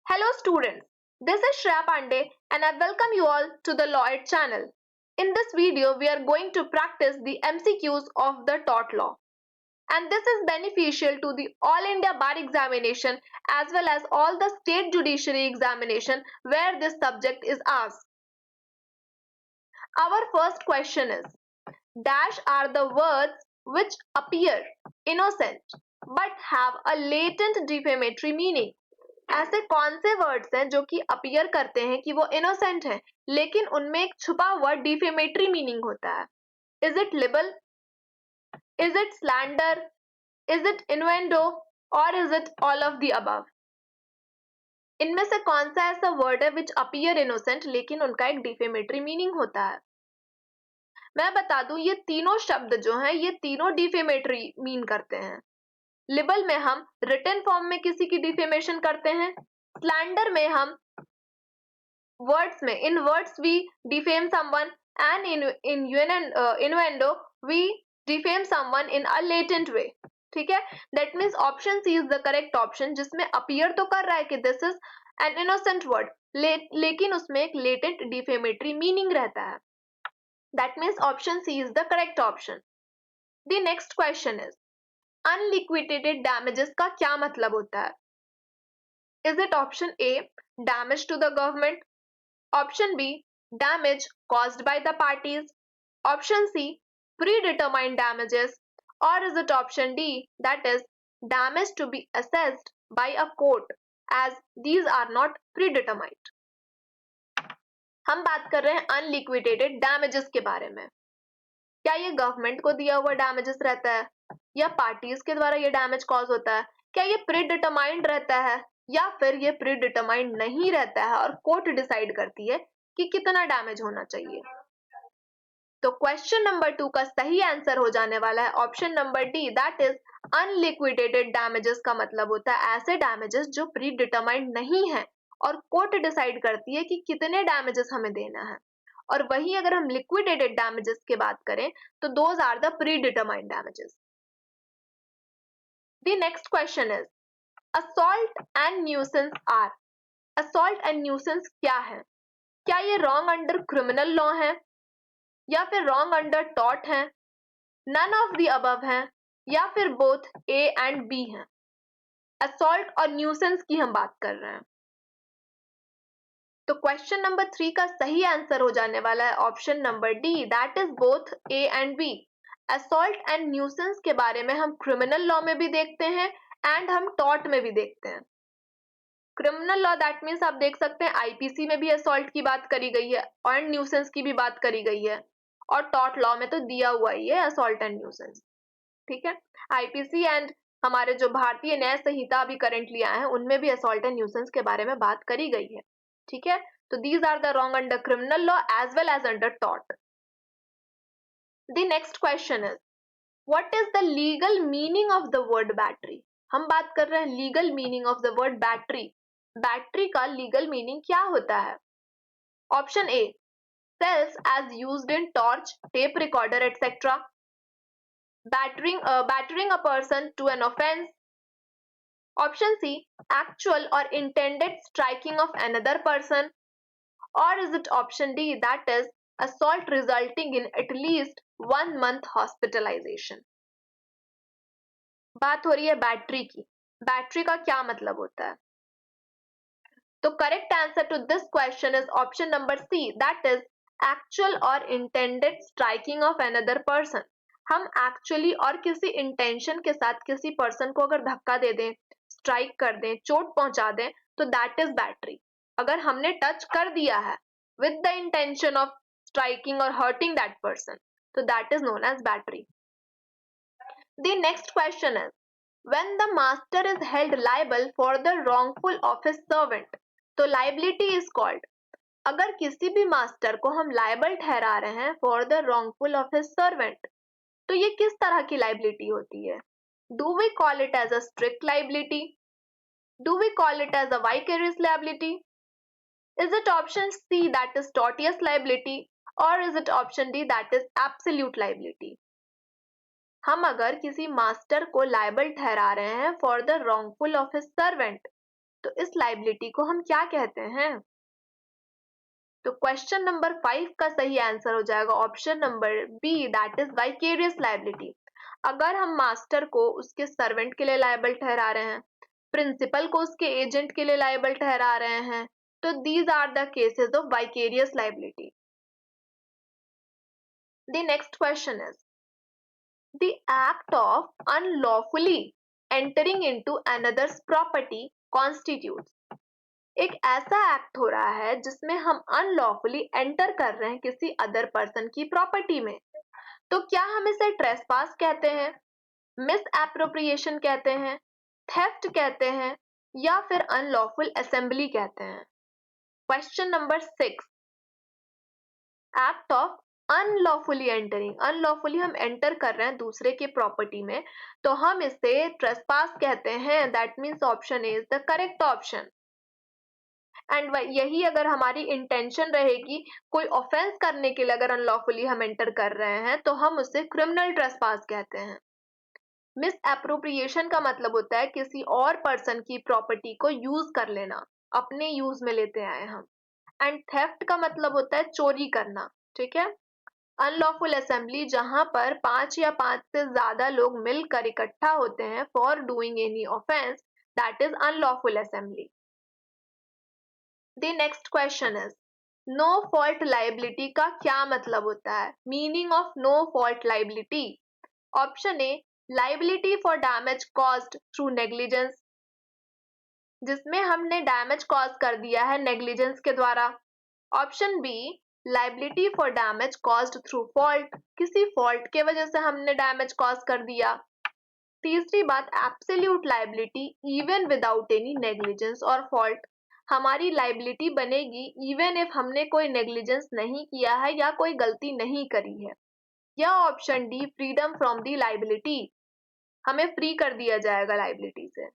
Hello students, this is Shreya Pandey and I welcome you all to the Law channel. In this video, we are going to practice the MCQs of the tort law. And this is beneficial to the All India Bar examination as well as all the state judiciary examination where this subject is asked. Our first question is, dash are the words which appear innocent but have a latent defamatory meaning. ऐसे कौन से words हैं जो कि appear करते हैं कि वो इनोसेंट हैं लेकिन उनमें एक छुपा हुआ डिफेमेटरी मीनिंग होता है? Is it libel, is it slander, is it innuendo or is it all of the above? इनमें से कौन सा ऐसा वर्ड है विच अपीयर इनोसेंट लेकिन उनका एक डिफेमेटरी मीनिंग होता है? मैं बता दूं, ये तीनों शब्द जो हैं ये तीनों डिफेमेटरी मीन करते हैं. लिबल में हम रिटन फॉर्म में किसी की डिफेमेशन करते हैं. स्लैंडर में हम वर्ड्स में in words we defame someone and in innuendo we defame someone in a latent way. ठीक है, that means option C is the correct option, जिसमें अपीयर तो कर रहा है कि this is an innocent word लेकिन उसमें एक लेटेंट डिफेमेटरी मीनिंग रहता है. That means option C is the correct option. The next question is, unliquidated damages का क्या मतलब होता है? Is it option A damage to the government, option B damage caused by the parties, option C predetermined damages, or is it option D that is damage to be assessed by a court as these are not predetermined? हम बात कर रहे हैं unliquidated damages के बारे में. क्या ये गवर्नमेंट को दिया हुआ डैमेजेस रहता है या पार्टीज के द्वारा ये डैमेज कॉज होता है? क्या ये प्रीडिटरमाइंड रहता है या फिर ये प्रीडिटरमाइंड नहीं रहता है और कोर्ट डिसाइड करती है कि कितना डैमेज होना चाहिए? तो क्वेश्चन नंबर 2 का सही आंसर हो जाने वाला है option number D, that is unliquidated damages. का मतलब होता है ऐसे डैमेजेस जो प्री डिटरमाइंड नहीं है और कोर्ट डिसाइड करती है कि कितने डैमेजेस हमें देना है. और वही अगर हम लिक्विडेटेड डैमेजेस की बात करें तो those are the predetermined damages. The next question is, assault and nuisance are. Assault and nuisance क्या है? क्या ये रॉन्ग अंडर क्रिमिनल लॉ है या फिर रॉन्ग अंडर टॉर्ट है, नन ऑफ द अबव है या फिर बोथ ए एंड बी हैं? असॉल्ट और न्यूसेंस की हम बात कर रहे हैं. तो क्वेश्चन नंबर 3 का सही आंसर हो जाने वाला है option number D, that is both A and B. Assault and nuisance के बारे में हम क्रिमिनल लॉ में भी देखते हैं एंड हम टॉर्ट में भी देखते हैं. क्रिमिनल लॉ दैट मीन्स आप देख सकते हैं आईपीसी में भी असॉल्ट की बात करी गई है और न्यूसेंस की भी बात करी गई है और टॉर्ट लॉ में तो दिया हुआ ही है असॉल्ट एंड न्यूसेंस. ठीक है, आईपीसी एंड हमारे जो भारतीय न्याय संहिता अभी करंटली आए हैं उनमें भी असॉल्ट एंड न्यूसेंस के बारे में बात करी गई है. ठीक है, तो these are the wrong under criminal law as well as under tort. The next question is, what is the legal meaning of the word battery? हम बात कर रहे हैं legal meaning of the word battery. Battery का legal meaning क्या होता है? Option A, cells as used in torch, tape recorder, etc. Battering a person to an offense. Option C, actual or intended striking of another person. Or is it option D, that is assault resulting in at least 1 month hospitalization? बात हो रही है battery की. Battery का क्या मतलब होता है? तो correct answer to this question is option number C, that is actual or intended striking of another person. हम एक्चुअली और किसी इंटेंशन के साथ किसी पर्सन को अगर धक्का दे दें, स्ट्राइक कर दें, चोट पहुंचा दें तो दैट इज बैटरी. अगर हमने टच कर दिया है with the intention of striking और हर्टिंग दैट पर्सन तो that is known as battery. The next question is, when the master is held liable for the wrongful of his servant, तो liability is called. अगर किसी भी master को हम liable ठहरा रहे हैं for the wrongful of his servant तो ये किस तरह की लाइबिलिटी होती है? Do we call it as a strict liability? Do we call it as a vicarious liability? Is it option C that is tortious liability और is it option D that is absolute liability? हम अगर किसी master को liable ठहरा रहे हैं for the wrongful of his servant तो इस लाइबिलिटी को हम क्या कहते हैं? तो क्वेश्चन नंबर 5 का सही आंसर हो जाएगा option number B, that is vicarious liability. अगर हम मास्टर को उसके सर्वेंट के लिए लायबल ठहरा रहे हैं, प्रिंसिपल को उसके एजेंट के लिए लायबल ठहरा रहे हैं, तो these are the cases of vicarious liability. The next question is the act of unlawfully entering into another's property constitutes. एक ऐसा एक्ट हो रहा है जिसमें हम अनलॉफुली एंटर कर रहे हैं किसी अदर पर्सन की प्रॉपर्टी में। तो क्या हम इसे ट्रेसपास कहते हैं, मिस एप्रोप्रिएशन कहते हैं, थेफ्ट कहते हैं, या फिर अनलॉफुल असेंबली कहते हैं? Question number 6, act of unlawfully entering. Unlawfully हम एंटर कर रहे हैं दूसरे के प्रॉपर्टी में, तो हम इसे ट्रेसपास कहते हैं। That means option A is the correct option. And यही अगर हमारी इंटेंशन रहेगी कोई ऑफेंस करने के लिए, अगर अनलॉफुली हम एंटर कर रहे हैं, तो हम उसे क्रिमिनल ट्रेसपास कहते हैं। मिस एप्रोप्रिएशन का मतलब होता है किसी और पर्सन की प्रॉपर्टी को यूज कर लेना, अपने यूज में लेते आए हम। एंड थेफ्ट का मतलब होता है चोरी करना, ठीक है। अनलॉफुल असेंबली जहां पर 5 या 5 से ज्यादा लोग मिलकर इकट्ठा होते हैं for doing any offence, that is unlawful assembly. The next question is no fault liability का क्या मतलब होता है? Meaning of no fault liability. Option A, liability for damage caused through negligence, जिसमें हमने डैमेज कॉज कर दिया है नेग्लिजेंस के द्वारा। Option B, liability for damage caused through fault, किसी फॉल्ट के वजह से हमने डैमेज कॉज कर दिया। तीसरी बात, absolute liability even without any negligence और फॉल्ट, हमारी लाइबिलिटी बनेगी इवन इफ हमने कोई नेग्लिजेंस नहीं किया है या कोई गलती नहीं करी है। या option D, freedom from the liability, हमें फ्री कर दिया जाएगा लाइबिलिटी से।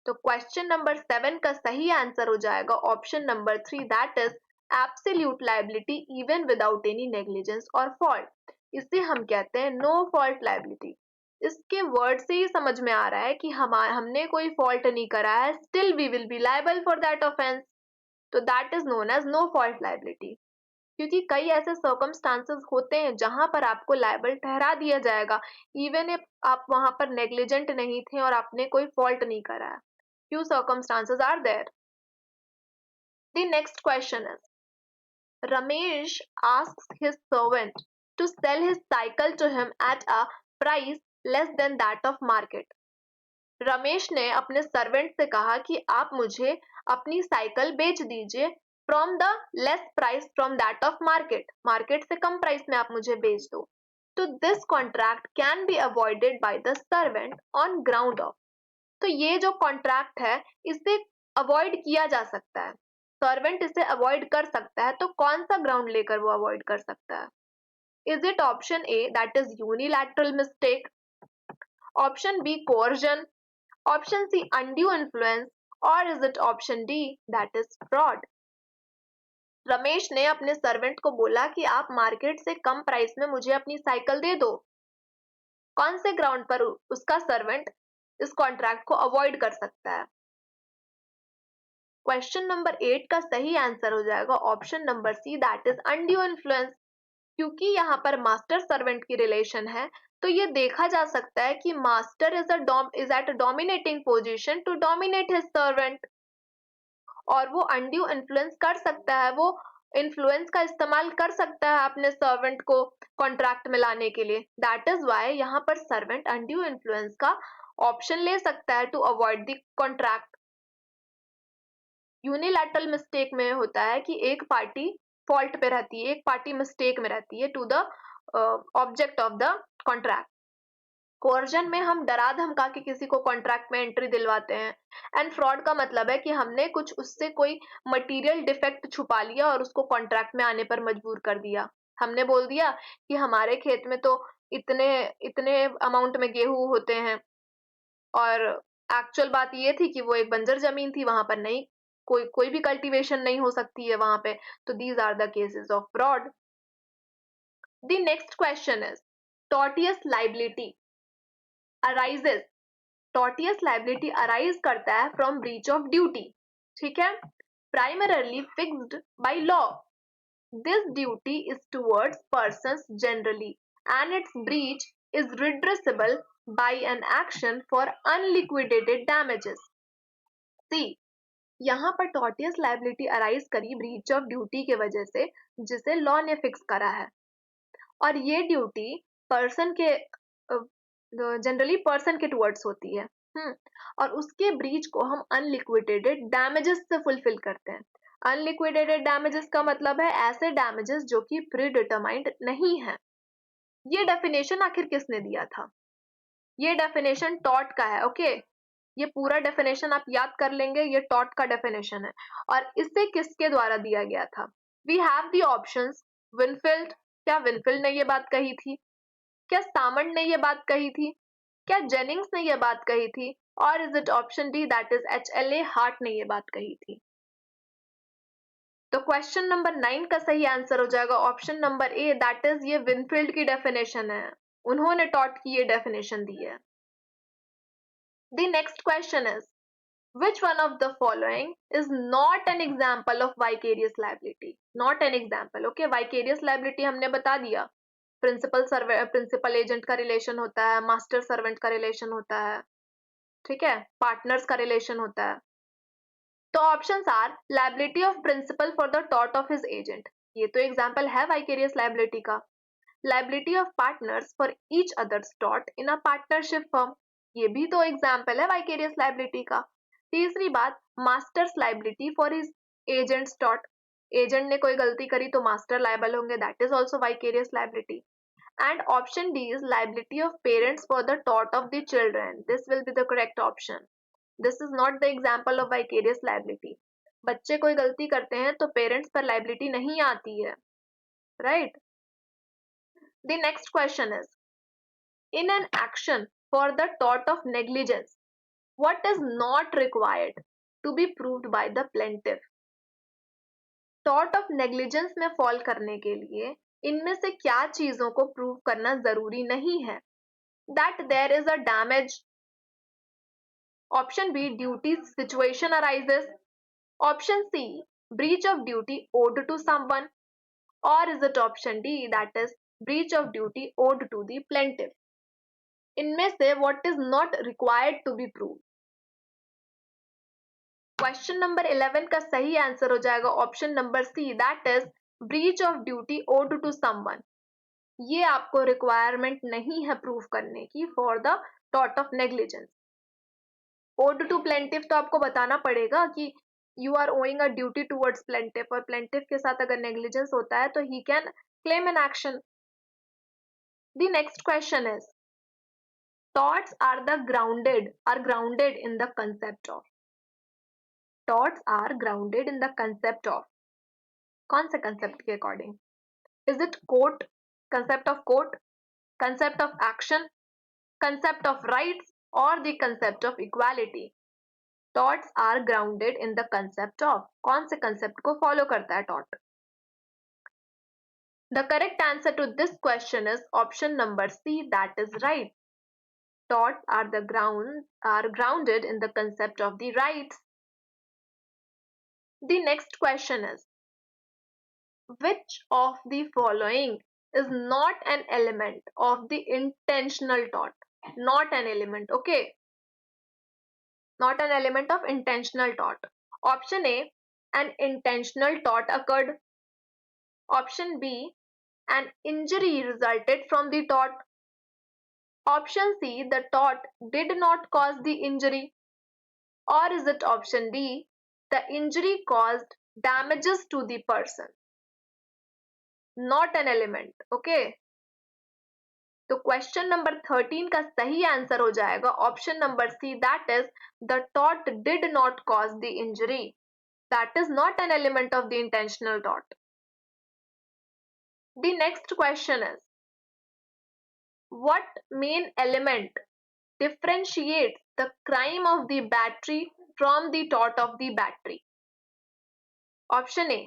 तो क्वेश्चन नंबर 7 का सही आंसर हो जाएगा option number 3, that is absolute liability even without any negligence और फॉल्ट। इसे हम कहते हैं नो फॉल्ट लाइबिलिटी। इसके वर्ड से ही समझ में आ रहा है कि हमने कोई फॉल्ट नहीं करा है, still we will be liable for that offence, that that is known no नो फॉल्ट लाइबिलिटी। क्योंकि कई ऐसे सर्कमस्टांसेस होते हैं जहां पर आपको लायबल ठहरा दिया जाएगा इवन इफ आप वहां पर नेग्लिजेंट नहीं थे और आपने कोई फॉल्ट नहीं करा है। Few circumstances are there. The next question is Ramesh asks his servant to sell his cycle to him at a price less than that of market. Ramesh ने अपने सर्वेंट से कहा कि आप मुझे अपनी साइकिल बेच दीजिए from the less price from that of market, market से कम प्राइस में आप मुझे बेच दो। तो this contract can be avoided by the servant on ground of, तो ये जो कॉन्ट्रैक्ट है इसे अवॉइड किया जा सकता है, सर्वेंट इसे अवॉइड कर सकता है। तो कौन सा ग्राउंड लेकर वो अवॉइड कर सकता है? Is it option A, that is unilateral mistake, option B, coercion, option C, undue influence, or is it option D, that is fraud? Ramesh ने अपने सर्वेंट को बोला कि आप मार्केट से कम प्राइस में मुझे अपनी साइकिल दे दो। कौन से ग्राउंड पर उसका सर्वेंट इस कॉन्ट्रैक्ट को अवॉइड कर सकता है? क्वेश्चन नंबर 8 का सही आंसर हो जाएगा option number C, that is undue influence. क्योंकि यहाँ पर मास्टर सर्वेंट की रिलेशन है, तो ये देखा जा सकता है कि master is at a dominating position to dominate his servant, और वो अनड्यू इन्फ्लुएंस कर सकता है, वो इन्फ्लुएंस का इस्तेमाल कर सकता है अपने सर्वेंट को कॉन्ट्रैक्ट में लाने के लिए। दैट इज वाई यहाँ पर सर्वेंट अनड्यू इन्फ्लुएंस का ऑप्शन ले सकता है to avoid the contract. Unilateral mistake में होता है कि एक पार्टी फॉल्ट पे रहती है, एक पार्टी मिस्टेक में रहती है to the object of the contract. Coercion में हम डरा धमका के किसी को कॉन्ट्रैक्ट में एंट्री दिलवाते हैं। एंड फ्रॉड का मतलब है कि हमने कुछ उससे कोई मटेरियल डिफेक्ट छुपा लिया और उसको कॉन्ट्रैक्ट में आने पर मजबूर कर दिया। हमने बोल दिया कि हमारे खेत में तो इतने इतने अमाउंट में गेहूं होते हैं, और एक्चुअल बात ये थी कि वो एक बंजर जमीन थी, वहां पर नहीं कोई भी कल्टीवेशन नहीं हो सकती है वहां पे। तो these are the cases of fraud. The next question is tortious liability arises tortious liability arise करता है फ्रॉम ब्रीच ऑफ ड्यूटी, ठीक है, primarily fixed by law. This duty is towards persons generally and its breach is redressable by an action for unliquidated damages. See, यहाँ पर tortious liability arise करी breach of duty के वजह से जिसे law ने फिक्स करा है, और ये ड्यूटी पर्सन के जनरली पर्सन के टुवर्ड्स होती है. और उसके ब्रीच को हम अनलिक्विडेटेड डैमेजेस से फुलफिल करते हैं. अनलिक्विडेटेड डैमेजेस का मतलब है ऐसे डैमेजेस जो कि प्री डिटरमाइंड नहीं है. ये डेफिनेशन आखिर किसने दिया था? ये डेफिनेशन टॉट का है. ओके, ये पूरा डेफिनेशन आप याद कर लेंगे, ये टॉट का डेफिनेशन है. और इसे किसके द्वारा दिया गया था? We have the options. Winfield, क्या विनफील्ड ने ये बात कही थी? क्या सामंड ने ये बात कही थी? क्या जेनिंग्स ने ये बात कही थी? और is it option D that is HLA heart ने ये बात कही थी? तो क्वेश्चन नंबर 9 का सही आंसर हो जाएगा option number A, that is ये विनफील्ड की डेफिनेशन है. उन्होंने टॉट की ये डेफिनेशन दी है. The next question is, which one of the following is not an example of vicarious liability? Not an example. Okay, vicarious liability हमने बता दिया. प्रिंसिपल एजेंट का रिलेशन होता है, मास्टर सर्वेंट का रिलेशन होता है, ठीक है, पार्टनर्स का रिलेशन होता है. तो options are liability of principal for the tort of his agent, ये तो एग्जांपल है वाइकेरियस लाइबिलिटी का. Liability of partners for each other's tort in a partnership firm, ये भी तो एग्जांपल है वाइकेरियस लाइबिलिटी का. तीसरी बात, masters liability for his agents tort, agent ने कोई गलती करी तो मास्टर लायबल होंगे, that is also vicarious liability. And option D is liability of parents for the tort of the children. This will be the correct option. This is not the example of vicarious liability. बच्चे कोई गलती करते हैं तो parents पर liability नहीं आती है, right? The next question is, in an action for the tort of negligence, what is not required to be proved by the plaintiff? Tort of negligence में फॉल करने के लिए इनमें से क्या चीजों को प्रूव करना जरूरी नहीं है? That there is a damage. Option B, duty situation arises. Option C, breach of duty owed to someone. Or is it option D, that is breach of duty owed to the plaintiff? इनमें से what is not required to be proved? Question number 11 का सही answer हो जाएगा option number C, that is breach of duty owed to someone. ये आपको requirement नहीं है प्रूफ करने की for the tort of negligence. Owed to plaintiff तो आपको बताना पड़ेगा कि you are owing a duty towards plaintiff, और प्लेंटिफ के साथ अगर नेग्लिजेंस होता है तो ही can claim an action. The next question is, torts are grounded in the concept of. Torts are grounded in the concept of, कौन से concept के according? Is it court, concept of court, concept of action, concept of rights, or the concept of equality? Torts are grounded in the concept of, कौन से concept को follow करता है tort? The correct answer to this question is option number C, that is right. Torts are grounded in the concept of the rights. The next question is, which of the following is not an element of the intentional tort? Not an element, okay? Not an element of intentional tort. Option A, an intentional tort occurred. Option B, an injury resulted from the tort. Option C, the tort did not cause the injury. Or is it option D, the injury caused damages to the person? Not an element, okay? तो question number 13 का सही answer हो जाएगा option number C, that is the tort did not cause the injury. That is not an element of the intentional tort. The next question is, what main element differentiates the crime of the battery from the tort of the battery? Option A,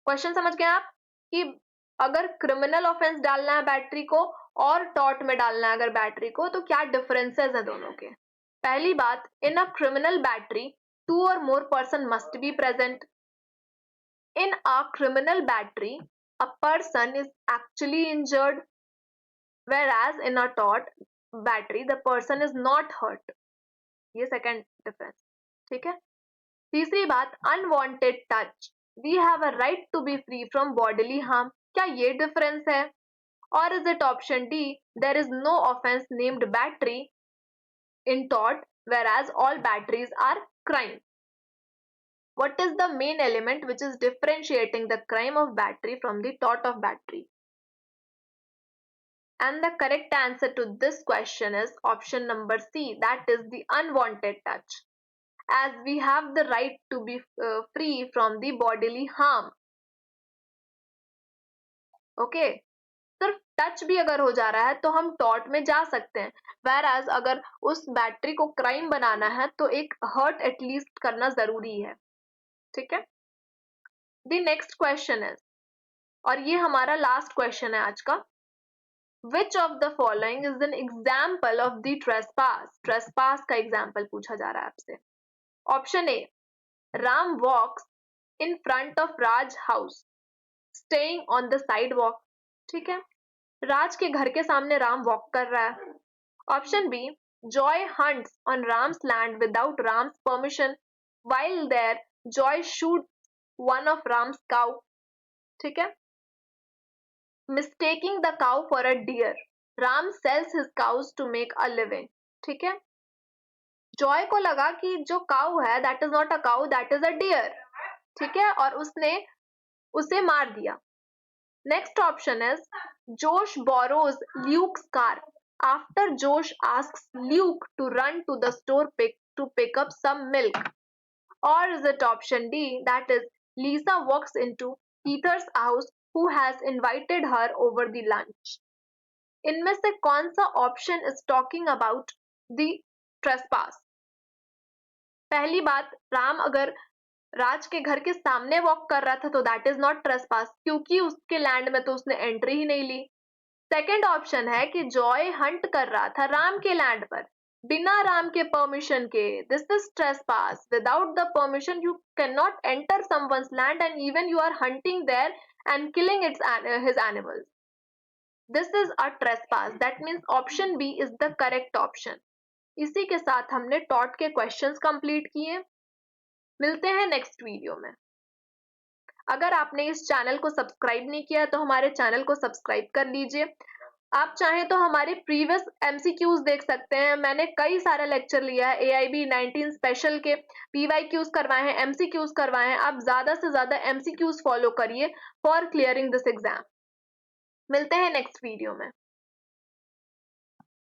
question समझ गए आप कि अगर criminal offence डालना है battery को और taught में डालना है अगर बैटरी को, तो क्या डिफरेंसेस है दोनों के। पहली बात, in a criminal battery 2 or more person must be present. In a criminal battery, a person is actually injured, whereas in a tort battery, the person is not hurt. ये second difference, ठीक है। तीसरी बात, unwanted touch, we have a right to be free from bodily harm, क्या ये difference है? और is it option D, there is no offence named battery in tort, whereas all batteries are crime? What is the main element which is differentiating the crime of battery from the tort of battery? And the correct answer to this question is option number C, that is the unwanted touch, as we have the right to be free from the bodily harm. Okay, सिर्फ touch भी अगर हो जा रहा है तो हम tort में जा सकते हैं, whereas अगर उस बैटरी को क्राइम बनाना है तो एक हर्ट एटलीस्ट करना जरूरी है, ठीक है। द नेक्स्ट क्वेश्चन इज, और ये हमारा लास्ट क्वेश्चन है आज का, which of the following is an example of the trespass? Trespass का एग्जाम्पल पूछा जा रहा है आपसे। Option A, Ram walks in front of Raj house staying on the sidewalk, ठीक है, राज के घर के सामने राम वॉक कर रहा है। Option B, Joy hunts on Ram's land without Ram's permission, while there Joy shoots one of Ram's cow, ठीक है। Mistaking the cow for a deer, Ram sells his cows to make a living, ठीक है। Joy को लगा कि जो cow है that is not a cow, that is a deer, ठीक है, और उसने उसे मार दिया। Next option is, Josh borrows Luke's car after Josh asks Luke to run to the store to pick up some milk. Or is it option D, that is Lisa walks into Peter's house who has invited her over the lunch? इनमें से कौन सा option is talking about the trespass? पहली बात, राम अगर राज के घर के सामने वॉक कर रहा था तो दैट इज नॉट ट्रेसपास, क्योंकि उसके लैंड में तो उसने एंट्री ही नहीं ली। सेकंड ऑप्शन है कि जॉय हंट कर रहा था राम के लैंड पर बिना राम के परमिशन के, this is trespass. Without the permission you cannot enter someone's land and even you are hunting there and killing his animals, this is a trespass. That means option B is the correct option. इसी के साथ हमने taught के questions complete किए। मिलते हैं next video में। अगर आपने इस चैनल को सब्सक्राइब नहीं किया तो हमारे चैनल को सब्सक्राइब कर लीजिए। आप चाहें तो हमारे प्रीवियस एमसीक्यूज देख सकते हैं, मैंने कई सारा लेक्चर लिया है, AIB 19 स्पेशल के PYQs करवाए हैं, MCQs करवाए हैं। आप ज्यादा से ज्यादा MCQs फॉलो करिए फॉर क्लियरिंग दिस एग्जाम। मिलते हैं नेक्स्ट वीडियो में।